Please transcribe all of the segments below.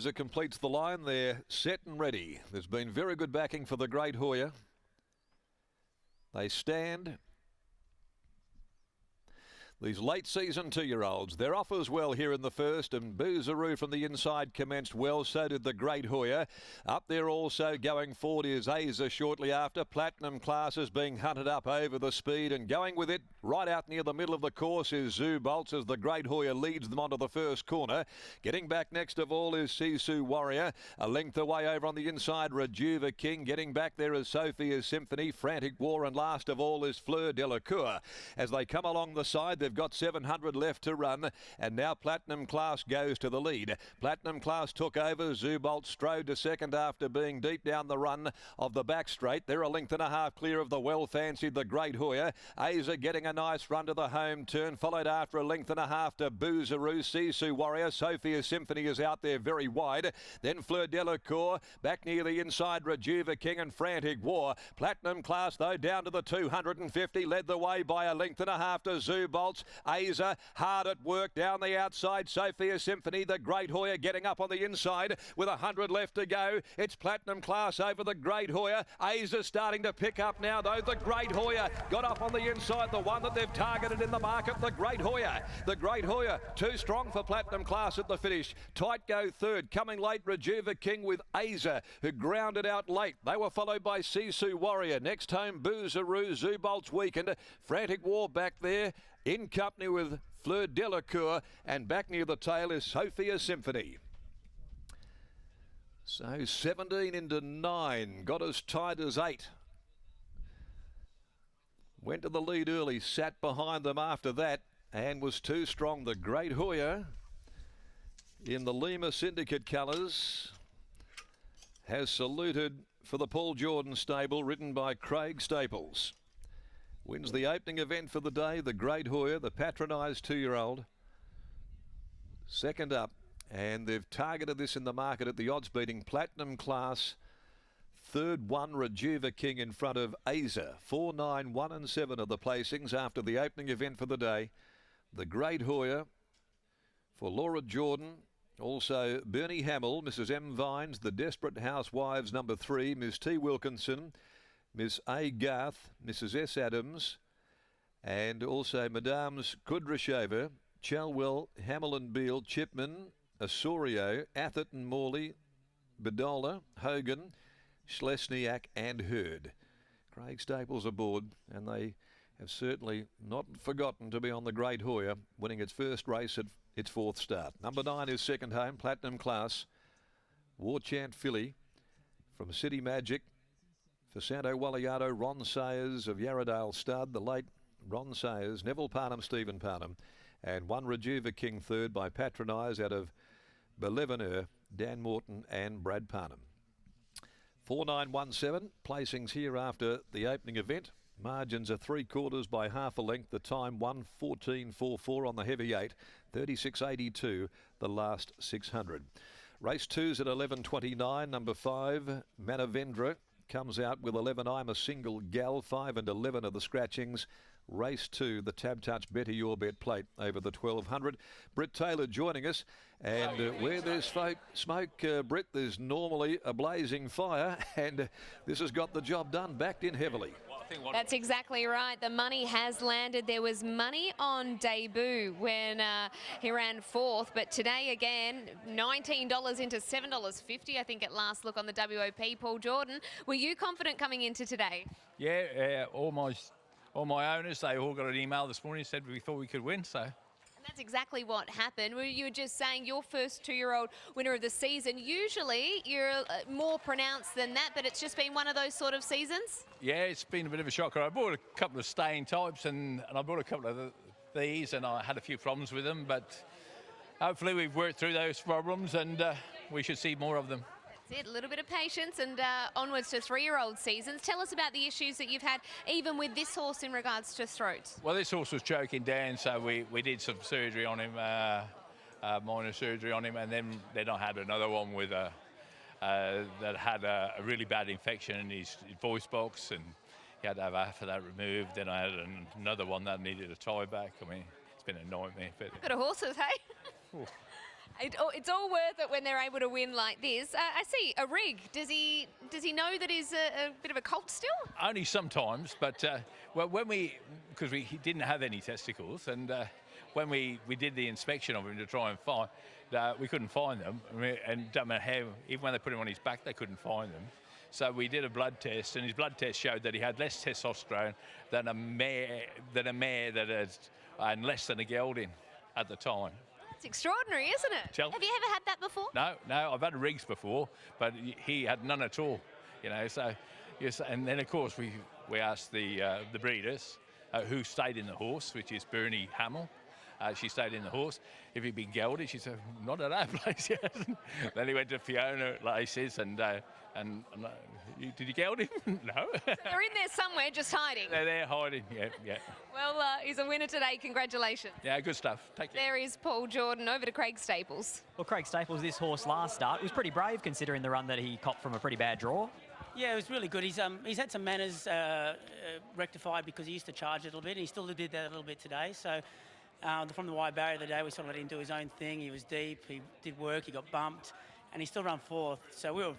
Aiza completes the line. They're set and ready. There's been very good backing for the Great Hoya. They stand. These late season 2-year-olds, they're off as well here in the first, and Boozeroo from the inside commenced well, so did the Great Hoya. Up there also going forward is Aiza shortly after. Platinum Class is being hunted up over the speed, and going with it right out near the middle of the course is Zoo Bolts as the Great Hoya leads them onto the first corner. Getting back next of all is Sisu Warrior. A length away over on the inside, Rajuva King. Getting back there is Sophia's Symphony, Frantic War, and last of all is Fleur Delacour. As they come along the side, they've got 700 left to run, and now Platinum Class goes to the lead. Platinum Class took over. Zubolt strode to second after being deep down the run of the back straight. They're a length and a half clear of the well-fancied the Great Hoya. Aiza getting a nice run to the home turn, followed after a length and a half to Boozeroo. Sisu Warrior, Sophia's Symphony is out there very wide. Then Fleur Delacour, back near the inside, Rajuva King and Frantic War. Platinum Class, though, down to the 250, led the way by a length and a half to Zubolts. Aiza hard at work down the outside. Sophia Symphony, the Great Hoya getting up on the inside with 100 left to go. It's Platinum Class over the Great Hoya. Aiza starting to pick up now, though. The Great Hoya got up on the inside, the one that they've targeted in the market, the Great Hoya. The Great Hoya, too strong for Platinum Class at the finish. Tight go third. Coming late, Rajuva King with Aiza, who grounded out late. They were followed by Sisu Warrior. Next home, Boozeroo, Zubolt's weakened. Frantic War back there, in company with Fleur Delacour, and back near the tail is Sophia Symphony. So 17 into 9, got as tight as 8. Went to the lead early, sat behind them after that, and was too strong. The Great Hoya, in the Lima Syndicate colours, has saluted for the Paul Jordan stable, ridden by Craig Staples. Wins the opening event for the day, the Great Hoya, the patronised 2-year-old. Second up, and they've targeted this in the market at the odds beating Platinum Class. Third one, Rajuva King in front of Aiza. 4, 9, 1 and 7 are the placings after the opening event for the day. The Great Hoya for Laura Jordan. Also Bernie Hamill, Mrs. M. Vines, the Desperate Housewives number 3, Miss T. Wilkinson, Miss A. Garth, Mrs. S. Adams, and also Madame's Kudryashova, Chalwell, Hamill and Beale, Chipman, Osorio, Atherton, Morley, Bedola, Hogan, Schlesniak and Hurd. Craig Staples aboard, and they have certainly not forgotten to be on the Great Hoya, winning its first race at its 4th start. Number 9 is second home, Platinum Class. War Chant Filly from City Magic. For Santo Walliato, Ron Sayers of Yarradale Stud, the late Ron Sayers, Neville Parnham, Stephen Parnham, and one Rajuva King third by Patronise out of Beleveneur, Dan Morton and Brad Parnham. 4917 placings here after the opening event. Margins are 3/4 by half a length. The time 1:14.44 on the heavy 8, 36.82 the last 600. Race 2's at 11.29. Number 5, Manavendra, comes out with 11. I'm a Single Gal. 5 and 11 are the scratchings. Race 2, the Tab Touch Better Your Bet plate over the 1200. Britt Taylor joining us, and where there's smoke, Britt, there's normally a blazing fire, and this has got the job done, backed in heavily. That's exactly right. The money has landed. There was money on debut when he ran 4th, but today again, $19 into $7.50, I think, at last look on the WOP. Paul Jordan, were you confident coming into today? Yeah, all my owners, they all got an email this morning, said we thought we could win, so. And that's exactly what happened. You were just saying your first 2-year-old winner of the season. Usually you're more pronounced than that, but it's just been one of those sort of seasons? Yeah, it's been a bit of a shocker. I bought a couple of staying types and I bought a couple of these, and I had a few problems with them, but hopefully we've worked through those problems, and we should see more of them. That's it, a little bit of patience, and onwards to 3-year-old seasons. Tell us about the issues that you've had, even with this horse in regards to throats. Well, this horse was choking down, so we did some surgery on him, minor surgery on him, and then I had another one with that had a really bad infection in his voice box, and he had to have half of that removed. Then I had another one that needed a tie back. I mean, it's been a nightmare. Bit of horses, hey? It's all worth it when they're able to win like this. I see a rig. Does he know that he's a bit of a colt still? Only sometimes, but well, because he didn't have any testicles, and when we did the inspection of him to try and find, we couldn't find them, and don't matter how, even when they put him on his back, they couldn't find them. So we did a blood test, and his blood test showed that he had less testosterone than a mare that had less than a gelding at the time. It's extraordinary, isn't it? Have you ever had that before? No, I've had rigs before, but he had none at all. You know, so yes, and then of course we asked the breeders who stayed in the horse, which is Bernie Hamill. She stayed in the horse. If he'd been gelded, she said, not at our place yet. Then he went to Fiona Laces and did you geld him? No. So they're in there somewhere, just hiding. They're there hiding, yeah. Well, he's a winner today. Congratulations. Yeah, good stuff. Take care. There is Paul Jordan. Over to Craig Staples. Well, Craig Staples, this horse last start was pretty brave considering the run that he copped from a pretty bad draw. Yeah, it was really good. He's had some manners rectified because he used to charge a little bit, and he still did that a little bit today. So from the wide barrier the day, we sort of let him do his own thing. He was deep, he did work, he got bumped, and he still ran fourth. So we were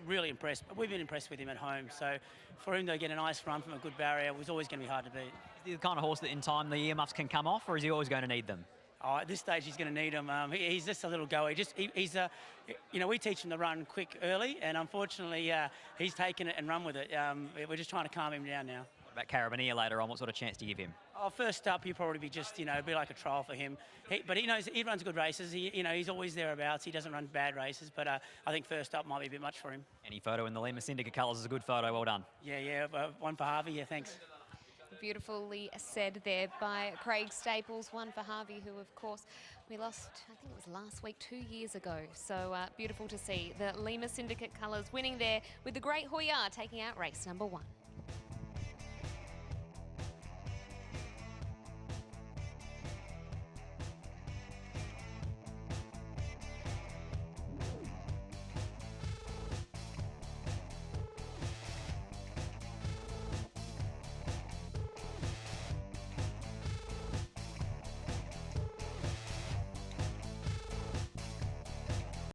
really impressed. But we've been impressed with him at home. So for him to get a nice run from a good barrier was always going to be hard to beat. Is he the kind of horse that in time the earmuffs can come off, or is he always going to need them? Oh, at this stage, he's going to need them. He's just a little goer. We teach him to run quick early, and unfortunately, he's taken it and run with it. We're just trying to calm him down now. What about Carabiner later on? What sort of chance do you give him? Oh, first up, he'll probably be just, be like a trial for him. But he knows he runs good races. He's always thereabouts. He doesn't run bad races. But I think first up might be a bit much for him. Any photo in the Lima Syndicate colours is a good photo. Well done. Yeah. One for Harvey. Yeah, thanks. Beautifully said there by Craig Staples. One for Harvey, who, of course, we lost, I think it was last week, 2 years ago. So beautiful to see the Lima Syndicate colours winning there with the Great Hoya taking out race number 1.